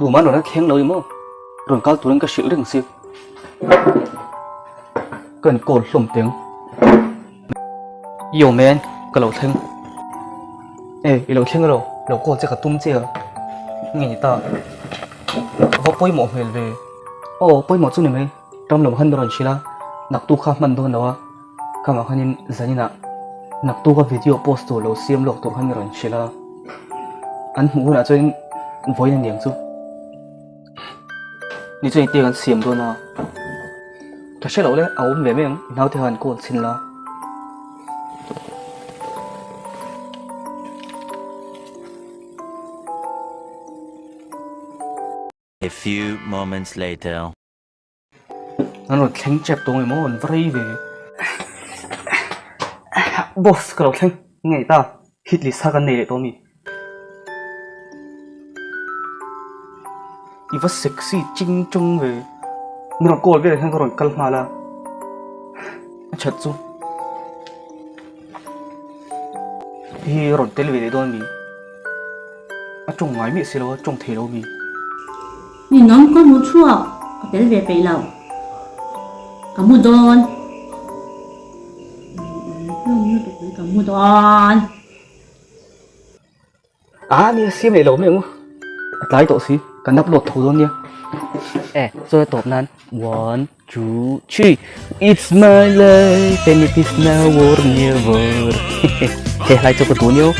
tụi mà nó khen lời mà rồi cao tụi nó cái sự đừng siêu cần cồn lồng tiếng yêu men cái lẩu thinh ê cái lẩu thinh rồi lẩu cồn sẽ cả tung chưa nghe ta có bôi mỏ về bôi mỏ chút này mấy trong lòng hơn rồi chỉ là nạp tu khám mình thôi đó các bạn nhìn ra như nào nạp tu có video post rồi lẩu xiêm lẩu tu hơn rồi chỉ là anh muốn là cho anh với anh điểm chút你最近点xiêm thôi nào thật sự lẩu đấy áo về mấy nào thì hàn cồn xin là A few moments later. nó rồi khen chẹp tôi mà muốn vray về boss cái lẩu khen nghe ta hit list sagan này để tôi mi 이거 섹시 찡쫑 왜 너랑 꼴 về hàng rồi calma chật xuống thì rồi tên về để tôi mi trông ngoái mi xí lo trông thế đâu mi 你侬讲冇错，我得别背了。咁多，咁多。 à ni xiêm này lâu mấy không lái tổ xí cần đắp lột thủ luôn nha rồi tổ nan 1 2 3 it's my life and it is now war never lái cho cái túi nhau